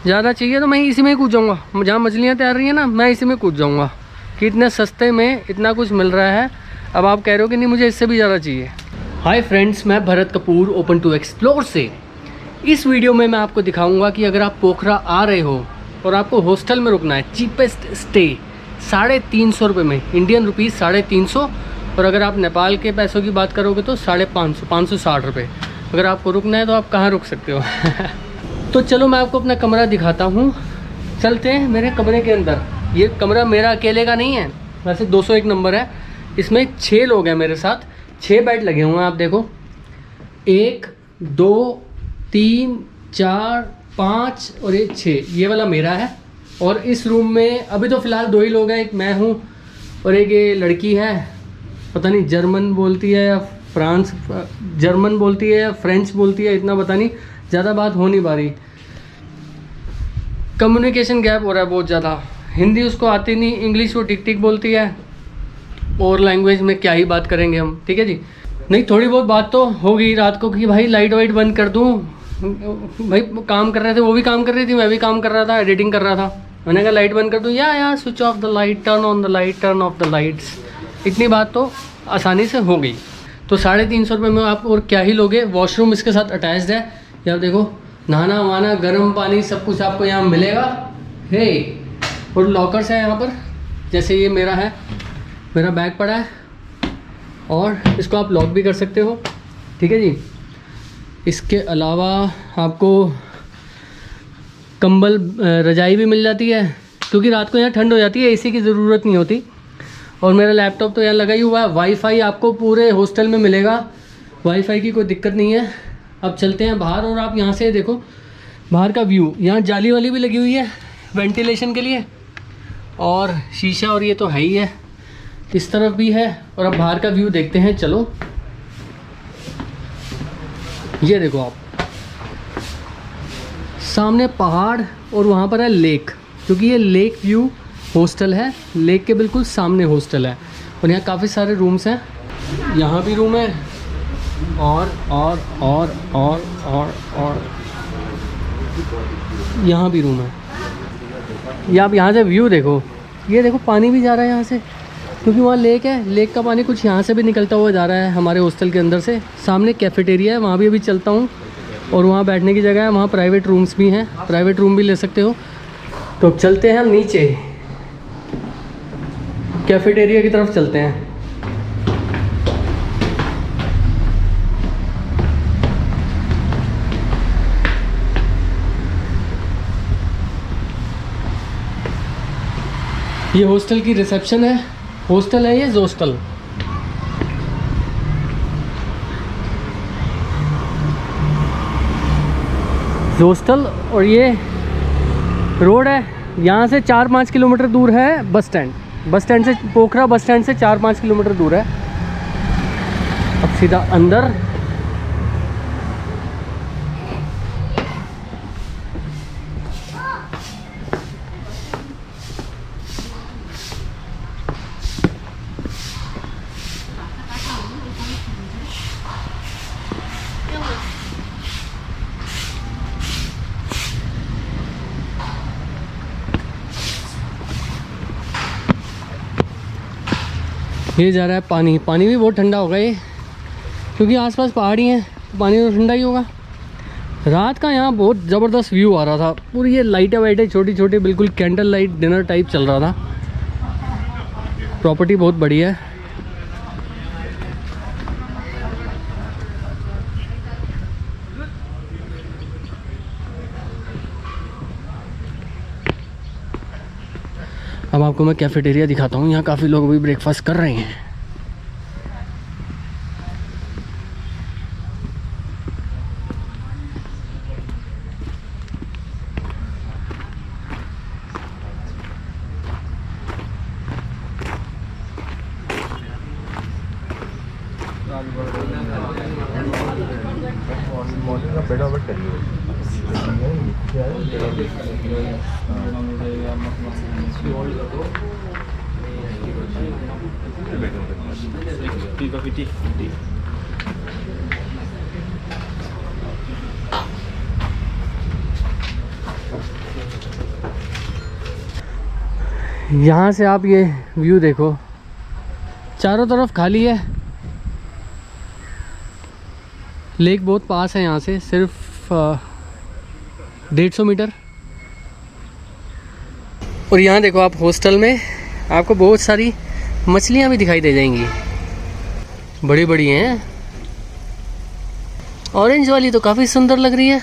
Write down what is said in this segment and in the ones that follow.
ज़्यादा चाहिए तो मैं इसी में ही कूद जाऊँगा, जहाँ मछलियाँ तैर रही हैं ना, मैं इसी में कूद जाऊँगा कि इतने सस्ते में इतना कुछ मिल रहा है। अब आप कह रहे हो कि नहीं मुझे इससे भी ज़्यादा चाहिए। हाय फ्रेंड्स, मैं Bharat Kapoor open to explore से। इस वीडियो में मैं आपको दिखाऊंगा कि अगर आप पोखरा आ रहे हो और आपको हॉस्टल में रुकना है, चीपेस्ट स्टे 350 रुपये में, इंडियन रुपीज़ 350, और अगर आप नेपाल के पैसों की बात करोगे तो 550, 560 रुपये। अगर आपको रुकना है तो आप कहाँ रुक सकते हो। तो चलो मैं आपको अपना कमरा दिखाता हूँ, चलते हैं मेरे कमरे के अंदर। ये कमरा मेरा अकेले का नहीं है, वैसे 201 नंबर है। इसमें 6 लोग हैं मेरे साथ, 6 बेड लगे हुए हैं। आप देखो 1 2 3 4 5 और ये 6, ये वाला मेरा है। और इस रूम में अभी तो फ़िलहाल 2 ही लोग हैं, एक मैं हूँ और एक ये लड़की है, पता नहीं जर्मन बोलती है या जर्मन बोलती है या फ्रेंच बोलती है, इतना पता नहीं, ज़्यादा बात हो नहीं पा रही। कम्युनिकेशन गैप हो रहा है बहुत ज़्यादा। हिंदी उसको आती नहीं, इंग्लिश वो ठीक ठीक बोलती है, और लैंग्वेज में क्या ही बात करेंगे हम। ठीक है जी, नहीं थोड़ी बहुत बात तो होगी रात को कि भाई लाइट वाइट बंद कर दूँ। भाई काम कर रहे थे, वो भी काम कर रही थी, मैं भी काम कर रहा था, एडिटिंग कर रहा था। मैंने कहा लाइट बंद कर दूँ, या switch off the light, turn on the light, turn off the lights. इतनी बात तो आसानी से हो गई। तो 350 रुपये में आप और क्या ही लोगे। वॉशरूम इसके साथ अटैच्ड है, या देखो नहाना वहाना, गर्म पानी सब कुछ आपको यहाँ मिलेगा। हे, और लॉकर्स है यहाँ पर, जैसे ये मेरा है, मेरा बैग पड़ा है और इसको आप लॉक भी कर सकते हो। ठीक है जी। इसके अलावा आपको कंबल, रजाई भी मिल जाती है, क्योंकि रात को यहाँ ठंड हो जाती है, एसी की ज़रूरत नहीं होती। और मेरा लैपटॉप तो यहाँ लगा ही हुआ है। वाईफाई आपको पूरे हॉस्टल में मिलेगा, वाईफाई की कोई दिक्कत नहीं है। अब चलते हैं बाहर, और आप यहाँ से देखो बाहर का व्यू। यहाँ जाली वाली भी लगी हुई है वेंटिलेशन के लिए, और शीशा, और ये तो है ही है, इस तरफ भी है। और अब बाहर का व्यू देखते हैं, चलो। ये देखो आप, सामने पहाड़ और वहाँ पर है लेक, क्योंकि ये लेक व्यू हॉस्टल है, लेक के बिल्कुल सामने हॉस्टल है। और यहाँ काफ़ी सारे रूम्स हैं, यहाँ भी रूम है, और यहाँ भी रूम है। ये आप यहाँ से व्यू देखो, ये देखो पानी भी जा रहा है यहाँ से, क्योंकि वहाँ लेक है। लेक का पानी कुछ यहाँ से भी निकलता हुआ जा रहा है हमारे हॉस्टल के अंदर से। सामने कैफेटेरिया है, वहाँ भी अभी चलता हूँ, और वहाँ बैठने की जगह है, वहाँ प्राइवेट रूम्स भी हैं, प्राइवेट रूम भी ले सकते हो। तो चलते हैं हम नीचे, कैफेटेरिया की तरफ चलते हैं। ये हॉस्टल की रिसेप्शन है, हॉस्टल है ये जोस्टल। जोस्टल, और ये रोड है, यहाँ से 4-5 किलोमीटर दूर है बस स्टैंड। बस स्टैंड से, पोखरा बस स्टैंड से 4-5 किलोमीटर दूर है। अब सीधा अंदर। ये जा रहा है पानी, पानी भी बहुत ठंडा होगा ये, क्योंकि आसपास पहाड़ी हैं, पानी तो ठंडा ही होगा। रात का यहाँ बहुत ज़बरदस्त व्यू आ रहा था, पूरी ये लाइटें वाइटें छोटी छोटी, बिल्कुल कैंडल लाइट डिनर टाइप चल रहा था। प्रॉपर्टी बहुत बड़ी है। अब आपको मैं कैफेटेरिया दिखाता हूँ, यहाँ काफ़ी लोग अभी ब्रेकफास्ट कर रहे हैं। यहाँ से आप ये व्यू देखो, चारों तरफ खाली है। लेक बहुत पास है यहाँ से, सिर्फ 150 मीटर। और यहाँ देखो आप, हॉस्टल में आपको बहुत सारी मछलियाँ भी दिखाई दे जाएंगी, बड़ी बड़ी हैं। ऑरेंज वाली तो काफ़ी सुंदर लग रही है।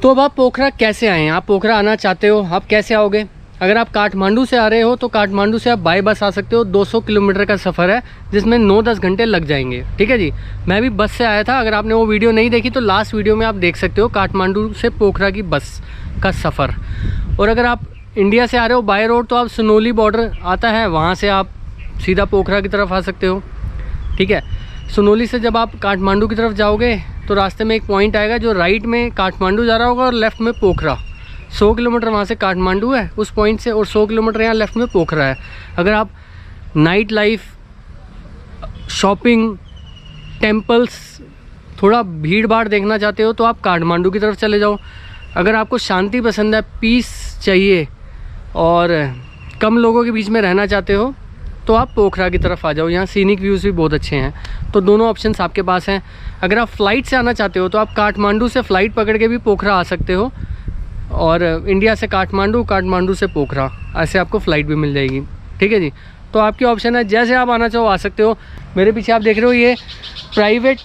तो अब आप पोखरा कैसे आए हैं? आप पोखरा आना चाहते हो, आप कैसे आओगे? अगर आप काठमांडू से आ रहे हो तो काठमांडू से आप बाय बस आ सकते हो। 200 किलोमीटर का सफ़र है जिसमें 9-10 घंटे लग जाएंगे। ठीक है जी, मैं भी बस से आया था। अगर आपने वो वीडियो नहीं देखी तो लास्ट वीडियो में आप देख सकते हो, काठमांडू से पोखरा की बस का सफ़र। और अगर आप इंडिया से आ रहे हो बाय रोड तो आप सुनोली बॉर्डर आता है, वहाँ से आप सीधा पोखरा की तरफ आ सकते हो। ठीक है, सुनोली से जब आप काठमांडू की तरफ जाओगे तो रास्ते में एक पॉइंट आएगा जो राइट में काठमांडू जा रहा होगा और लेफ़्ट में पोखरा। 100 किलोमीटर वहाँ से काठमांडू है उस पॉइंट से, और 100 किलोमीटर यहाँ लेफ़्ट में पोखरा है। अगर आप नाइट लाइफ, शॉपिंग, टेम्पल्स, थोड़ा भीड़ भाड़ देखना चाहते हो तो आप काठमांडू की तरफ चले जाओ। अगर आपको शांति पसंद है, पीस चाहिए और कम लोगों के बीच में रहना चाहते हो तो आप पोखरा की तरफ आ जाओ। यहाँ सीनिक व्यूज़ भी बहुत अच्छे हैं। तो दोनों ऑप्शंस आपके पास हैं। अगर आप फ़्लाइट से आना चाहते हो तो आप काठमांडू से फ़्लाइट पकड़ के भी पोखरा आ सकते हो, और इंडिया से काठमांडू, काठमांडू से पोखरा, ऐसे आपको फ़्लाइट भी मिल जाएगी। ठीक है जी, तो आपकी ऑप्शन है, जैसे आप आना चाहो आ सकते हो। मेरे पीछे आप देख रहे हो ये प्राइवेट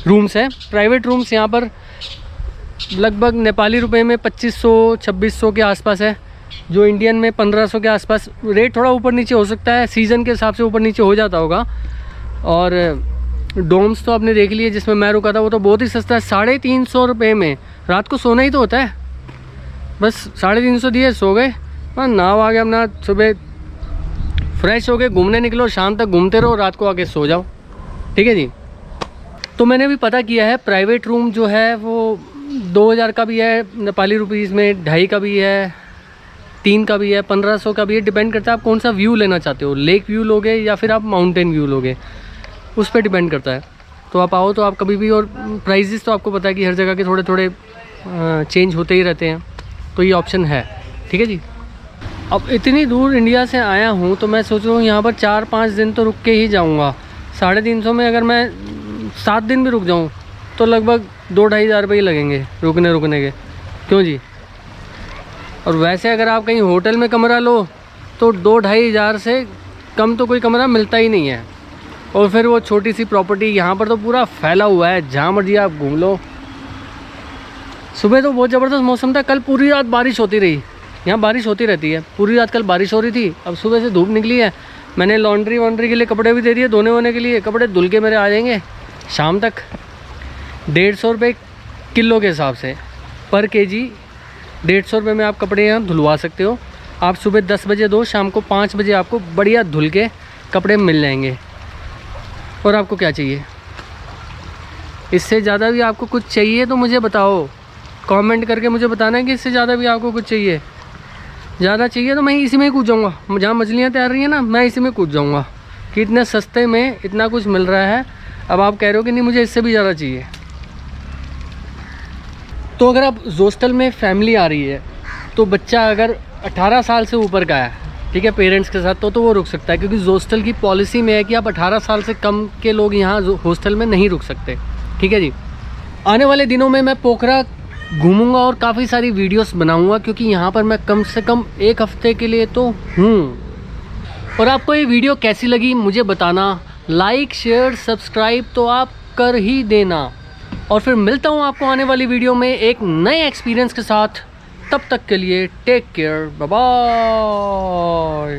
रूम्स हैं। प्राइवेट रूम्स यहाँ पर लगभग नेपाली रुपए में 2500-2600 के आसपास है, जो इंडियन में 1500 के आसपास। रेट थोड़ा ऊपर नीचे हो सकता है, सीज़न के हिसाब से ऊपर नीचे हो जाता होगा। और डोम्स तो आपने देख लिए जिसमें मैं रुका था, वो तो बहुत ही सस्ता है, 350 रुपये में। रात को सोना ही तो होता है, बस 350 दिए, सो गए, हाँ नाव आ गया अपना, सुबह फ्रेश हो गए, घूमने निकलो, शाम तक घूमते रहो, रात को आके सो जाओ। ठीक है जी। तो मैंने भी पता किया है, प्राइवेट रूम जो है वो 2000 का भी है नेपाली रुपीज़ में, 2.5 का भी है, 3 का भी है, 1500 का भी है। डिपेंड करता है आप कौन सा व्यू लेना चाहते हो, लेक व्यू लोगे या फिर आप माउंटेन व्यू लोगे, उस पर डिपेंड करता है। तो आप आओ तो आप कभी भी, और प्राइजेस तो आपको पता है कि हर जगह के थोड़े थोड़े चेंज होते ही रहते हैं, तो ये ऑप्शन है। ठीक है जी। अब इतनी दूर इंडिया से आया हूँ तो मैं सोच रहा हूँ यहाँ पर 4-5 दिन तो रुक के ही जाऊँगा। 350 में अगर मैं 7 दिन भी रुक जाऊँ तो लगभग 2-2.5 हज़ार रुपये ही लगेंगे रुकने के। क्यों जी? और वैसे अगर आप कहीं होटल में कमरा लो तो 2-2.5 हज़ार से कम तो कोई कमरा मिलता ही नहीं है। और फिर वो छोटी सी प्रॉपर्टी, यहाँ पर तो पूरा फैला हुआ है, जहाँ मर्जी आप घूम लो। सुबह तो बहुत ज़बरदस्त मौसम था, कल पूरी रात बारिश होती रही। यहाँ बारिश होती रहती है, पूरी रात कल बारिश हो रही थी। अब सुबह से धूप निकली है, मैंने लॉन्ड्री के लिए कपड़े भी दे दिए, धोने वोने के लिए। कपड़े धुल के मेरे आ जाएंगे शाम तक। 150 रुपये किलो के हिसाब से, पर केजी 150 रुपये में आप कपड़े यहाँ धुलवा सकते हो। आप सुबह 10 बजे दो, शाम को 5 बजे आपको बढ़िया धुल के कपड़े मिल जाएंगे। और आपको क्या चाहिए? इससे ज़्यादा भी आपको कुछ चाहिए तो मुझे बताओ, कमेंट करके मुझे बताना है कि इससे ज़्यादा भी आपको कुछ चाहिए। ज़्यादा चाहिए तो मैं इसी में ही कूद जाऊँगा, जहाँ मछलियाँ तैर रही हैं ना, मैं इसी में कूद जाऊँगा कि इतने सस्ते में इतना कुछ मिल रहा है। अब आप कह रहे हो कि नहीं मुझे इससे भी ज़्यादा चाहिए। तो अगर आप हॉस्टल में फैमिली आ रही है तो बच्चा अगर 18 साल से ऊपर का है, ठीक है, पेरेंट्स के साथ, तो वो रुक सकता है, क्योंकि हॉस्टल की पॉलिसी में है कि आप 18 साल से कम के लोग यहाँ हॉस्टल में नहीं रुक सकते। ठीक है जी। आने वाले दिनों में मैं पोखरा घूमूंगा और काफ़ी सारी वीडियोस बनाऊंगा, क्योंकि यहाँ पर मैं कम से कम 1 हफ्ते के लिए तो हूँ। और आपको ये वीडियो कैसी लगी मुझे बताना। लाइक, शेयर, सब्सक्राइब तो आप कर ही देना। और फिर मिलता हूँ आपको आने वाली वीडियो में एक नए एक्सपीरियंस के साथ। तब तक के लिए टेक केयर, बाय बाय।